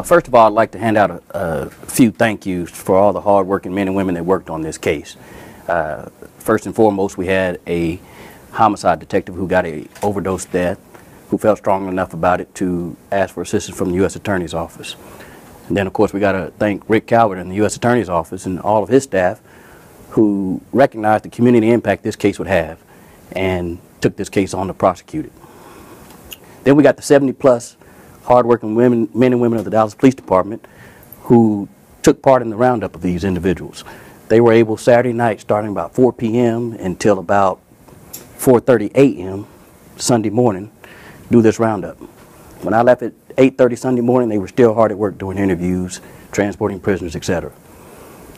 First of all, I'd like to hand out a few thank yous for all the hard-working men and women that worked on this case. First and foremost, we had a homicide detective who got an overdose death, who felt strong enough about it to ask for assistance from the U.S. Attorney's Office. And then, of course, we got to thank Rick Calvert and the U.S. Attorney's Office and all of his staff who recognized the community impact this case would have and took this case on to prosecute it. Then we got the 70-plus hard-working men and women of the Dallas Police Department who took part in the roundup of these individuals. They were able Saturday night, starting about 4 p.m. until about 4:30 a.m. Sunday morning, do this roundup. When I left at 8:30 Sunday morning, they were still hard at work doing interviews, transporting prisoners, etc.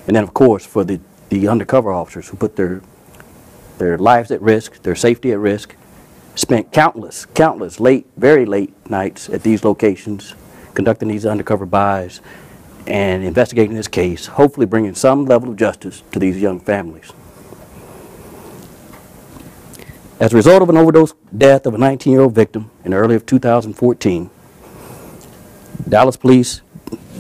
And then, of course, for the undercover officers who put their lives at risk, their safety at risk, spent countless late, very late nights at these locations, conducting these undercover buys and investigating this case, hopefully bringing some level of justice to these young families. As a result of an overdose death of a 19-year-old victim in early of 2014, Dallas Police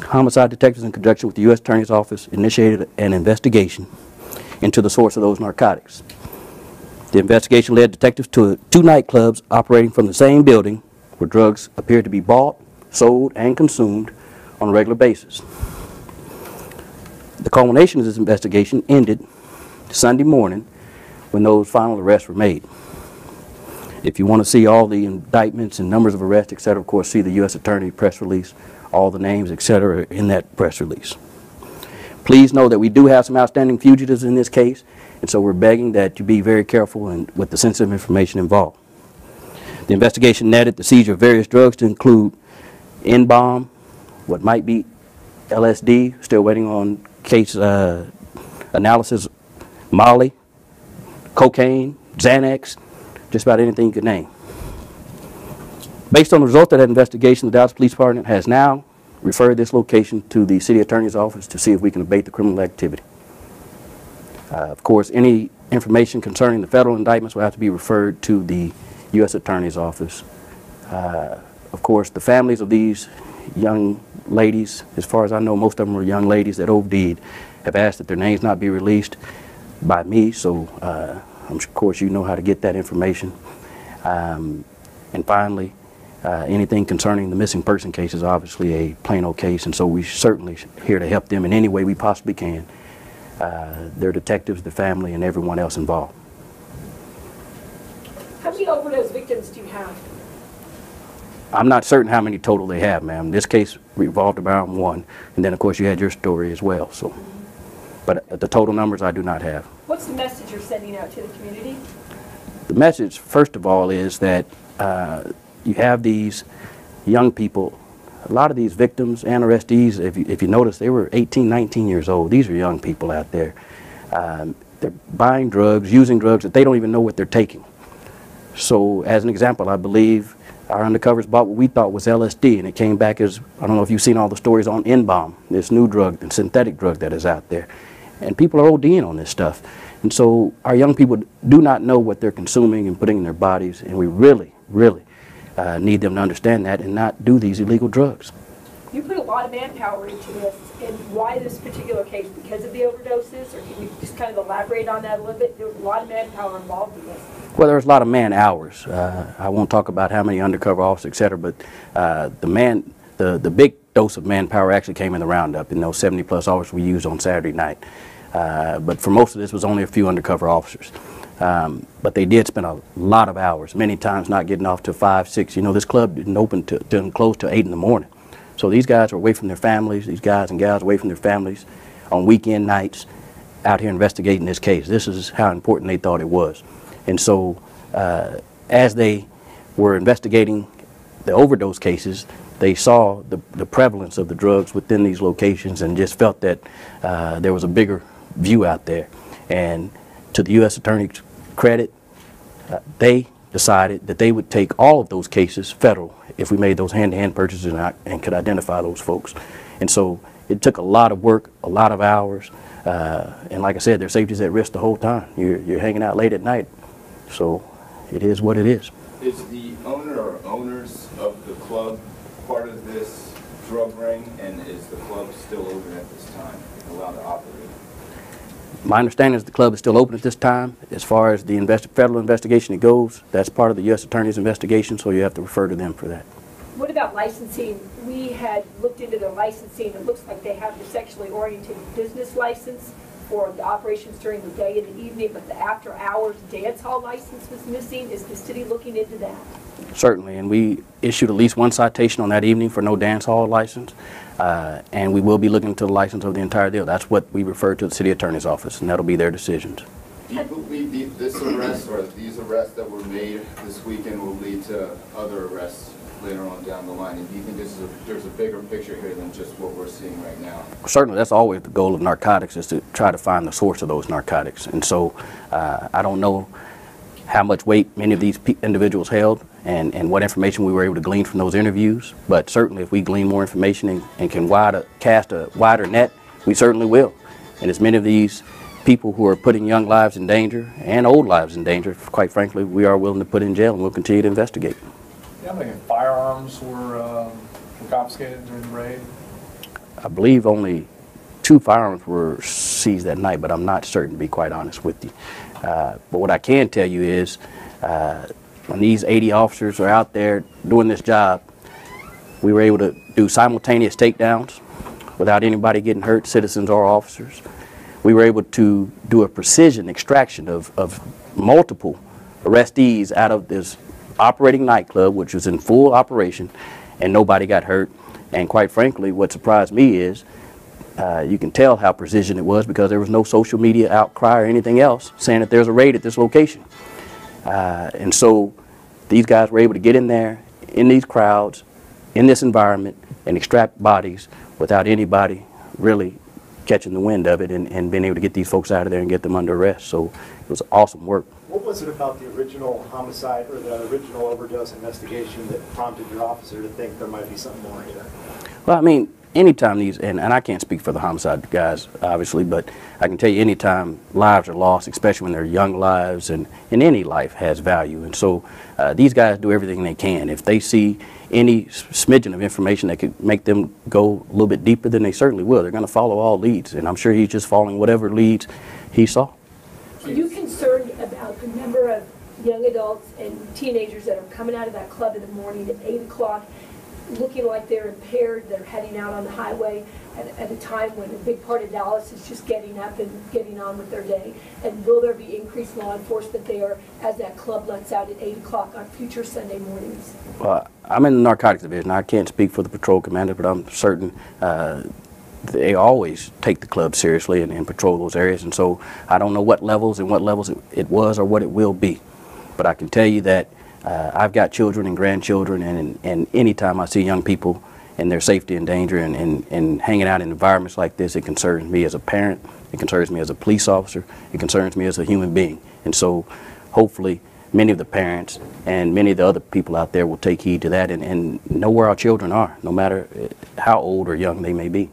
homicide detectives in conjunction with the U.S. Attorney's Office initiated an investigation into the source of those narcotics. The investigation led detectives to 2 nightclubs operating from the same building where drugs appeared to be bought, sold, and consumed on a regular basis. The culmination of this investigation ended Sunday morning when those final arrests were made. If you want to see all the indictments and numbers of arrests, etc., of course, see the U.S. Attorney press release, all the names, etc., in that press release. Please know that we do have some outstanding fugitives in this case, and so we're begging that you be very careful with the sensitive information involved. The investigation netted the seizure of various drugs to include N-bomb, what might be LSD, still waiting on case analysis, Molly, cocaine, Xanax, just about anything you could name. Based on the result of that investigation, the Dallas Police Department has now referred this location to the City Attorney's Office to see if we can abate the criminal activity. Of course, any information concerning the federal indictments will have to be referred to the U.S. Attorney's Office. Of course, the families of these young ladies, as far as I know, most of them were young ladies that OD'd, have asked that their names not be released by me, so of course you know how to get that information. And finally, anything concerning the missing person case is obviously a plain old case, and so we're certainly here to help them in any way we possibly can. Their detectives, the family, and everyone else involved. How many overdose victims do you have? I'm not certain how many total they have, ma'am. This case revolved around 1, and then of course you had your story as well. So, but the total numbers I do not have. What's the message you're sending out to the community? The message, first of all, is that you have these young people. A lot of these victims and arrestees, if you notice, they were 18, 19 years old. These are young people out there. They're buying drugs, using drugs that they don't even know what they're taking. So, as an example, I believe our undercovers bought what we thought was LSD, and it came back as, I don't know if you've seen all the stories on N-bomb, this new drug, the synthetic drug that is out there. And people are ODing on this stuff. And so our young people do not know what they're consuming and putting in their bodies, and we really, really need them to understand that and not do these illegal drugs. You put a lot of manpower into this, and why this particular case? Because of the overdoses, or can you just kind of elaborate on that a little bit? There's a lot of manpower involved in this. Well, there's a lot of man hours. I won't talk about how many undercover officers, et cetera, but the big dose of manpower actually came in the roundup in those 70-plus officers we used on Saturday night. But for most of this was only a few undercover officers. But they did spend a lot of hours, many times not getting off till 5, 6. You know, this club didn't open didn't close till 8 in the morning. So these guys are away from their families, these guys and gals away from their families on weekend nights out here investigating this case. This is how important they thought it was. And so as they were investigating the overdose cases, they saw the prevalence of the drugs within these locations and just felt that there was a bigger view out there. And to the U.S. Attorney's credit, they decided that they would take all of those cases federal if we made those hand-to-hand purchases and could identify those folks. And so it took a lot of work, a lot of hours, and like I said, their safety's at risk the whole time. You're hanging out late at night, so it is what it is. Is the owner or owners of the club part of this drug ring, and is the club still open at this time, allowed to operate? My understanding is the club is still open at this time. As far as the federal investigation it goes, that's part of the U.S. Attorney's investigation, so you have to refer to them for that. What about licensing? We had looked into their licensing. It looks like they have the sexually oriented business license for the operations during the day and the evening, but the after-hours dance hall license was missing. Is the city looking into that? Certainly, and we issued at least one citation on that evening for no dance hall license, and we will be looking into the license of the entire deal. That's what we refer to the city attorney's office, and that'll be their decisions. Do you believe this arrest or these arrests that were made this weekend will lead to other arrests later on down the line? And do you think there's a bigger picture here than just what we're seeing right now? Certainly, that's always the goal of narcotics, is to try to find the source of those narcotics. And so I don't know how much weight many of these individuals held and what information we were able to glean from those interviews, but certainly if we glean more information and can cast a wider net, we certainly will. And as many of these people who are putting young lives in danger and old lives in danger, quite frankly, we are willing to put in jail, and we'll continue to investigate. How many firearms were confiscated during the raid? I believe only 2 firearms were seized that night, but I'm not certain, to be quite honest with you. But what I can tell you is when these 80 officers are out there doing this job, we were able to do simultaneous takedowns without anybody getting hurt, citizens or officers. We were able to do a precision extraction of multiple arrestees out of this operating nightclub, which was in full operation, and nobody got hurt. And quite frankly, what surprised me is you can tell how precision it was because there was no social media outcry or anything else saying that there's a raid at this location. And so these guys were able to get in there, in these crowds, in this environment, and extract bodies without anybody really catching the wind of it and being able to get these folks out of there and get them under arrest. So it was awesome work. What was it about the original homicide or the original overdose investigation that prompted your officer to think there might be something more here? Well, I mean, anytime these, and I can't speak for the homicide guys, obviously, but I can tell you anytime lives are lost, especially when they're young lives, and any life has value. And so these guys do everything they can. If they see any smidgen of information that could make them go a little bit deeper, then they certainly will. They're going to follow all leads, and I'm sure he's just following whatever leads he saw. Are you concerned about the number of young adults and teenagers that are coming out of that club in the morning at 8 o'clock looking like they're impaired, they're heading out on the highway at a time when a big part of Dallas is just getting up and getting on with their day? And will there be increased law enforcement there as that club lets out at 8 o'clock on future Sunday mornings? Well, I'm in the narcotics division. I can't speak for the patrol commander, but I'm certain they always take the club seriously and patrol those areas. And so I don't know what levels it was or what it will be. But I can tell you that I've got children and grandchildren, and anytime I see young people and their safety in danger and hanging out in environments like this, it concerns me as a parent, it concerns me as a police officer, it concerns me as a human being. And so hopefully many of the parents and many of the other people out there will take heed to that and know where our children are, no matter how old or young they may be.